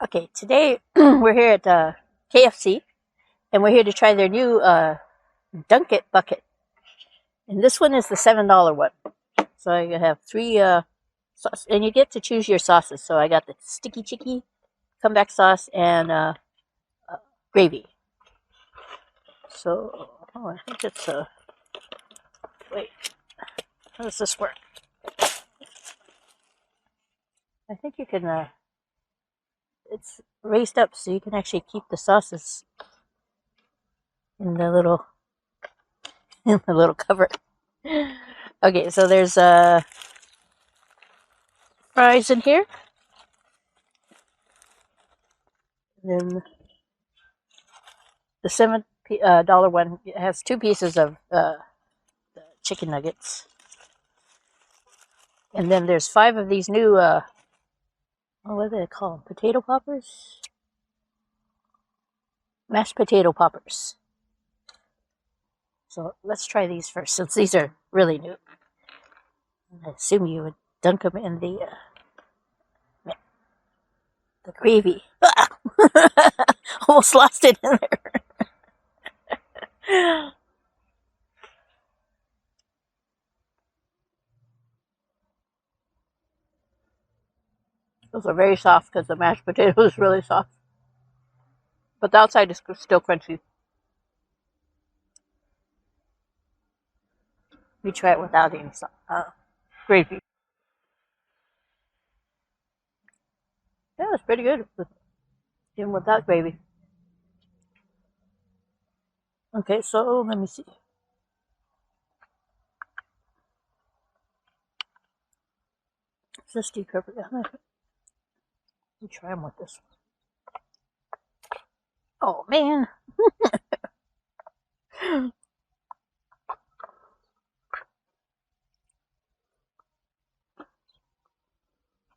Okay, today we're here at KFC, and we're here to try their new Dunk It bucket. And this one is the $7 one. So you have three sauce, and you get to choose your sauces. So I got the sticky chicky, comeback sauce, and gravy. So I think it's wait, how does this work? I think you can it's raised up so you can actually keep the sauces in the little in the little cover. Okay, so there's fries in here. And then the $7 one has two pieces of chicken nuggets. And then there's five of these new, what do they call them? Potato poppers? Mashed potato poppers. So let's try these first, since these are really new. I assume you would dunk them in the gravy. Almost lost it in there. Those are very soft because the mashed potato is really soft. But the outside is still crunchy. We try it without any gravy. Yeah, it's pretty good, even without gravy. Okay, so let me see. Just decover. Let me try them with this one. Oh man.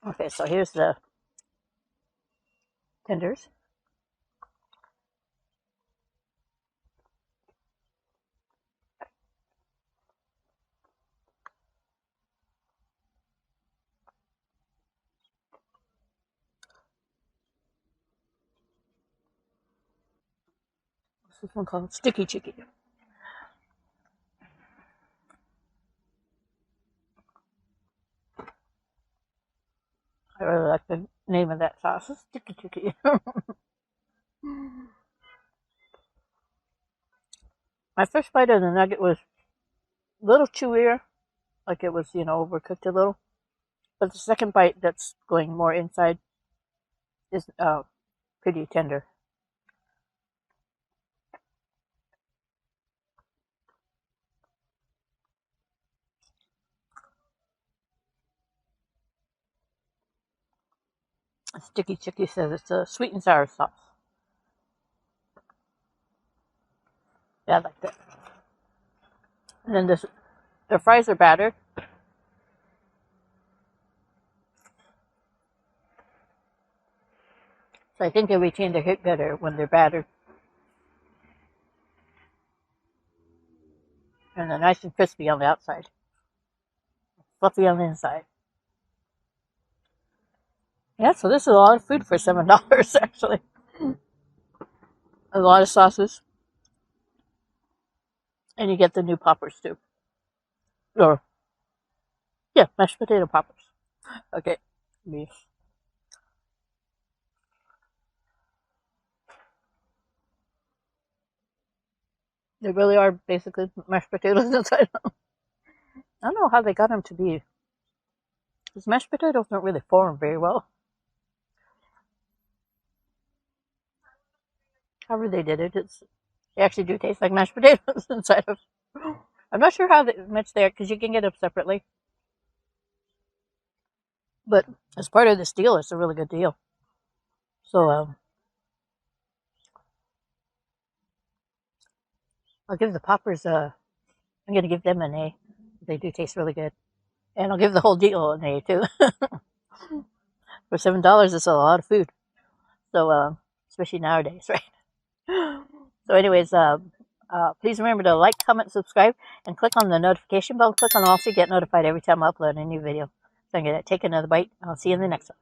Okay, so here's the tenders. What's this one called? Sticky chicky. I really like the name of that sauce. Sticky chicky. My first bite of the nugget was a little chewier, like it was, overcooked a little. But the second bite that's going more inside is pretty tender. Sticky Chicky says it's a sweet and sour sauce. Yeah, I like that. And then the fries are battered. So I think they retain their hit better when they're battered. And they're nice and crispy on the outside. Fluffy on the inside. Yeah, so this is a lot of food for $7, actually. A lot of sauces. And you get the new poppers, too. Or, yeah, mashed potato poppers. Okay. Beef. They really are basically mashed potatoes inside. I don't know how they got them to be. Because mashed potatoes don't really form very well. However they did it, they actually do taste like mashed potatoes inside of. I'm not sure how much they are, because you can get them separately. But as part of this deal, it's a really good deal. So I'll give the poppers I'm going to give them an A. They do taste really good. And I'll give the whole deal an A, too. For $7, it's a lot of food. So, especially nowadays, right? So anyways, please remember to like, comment, subscribe, and click on the notification bell. Click on all so you get notified every time I upload a new video. So I'm going to take another bite. I'll see you in the next one.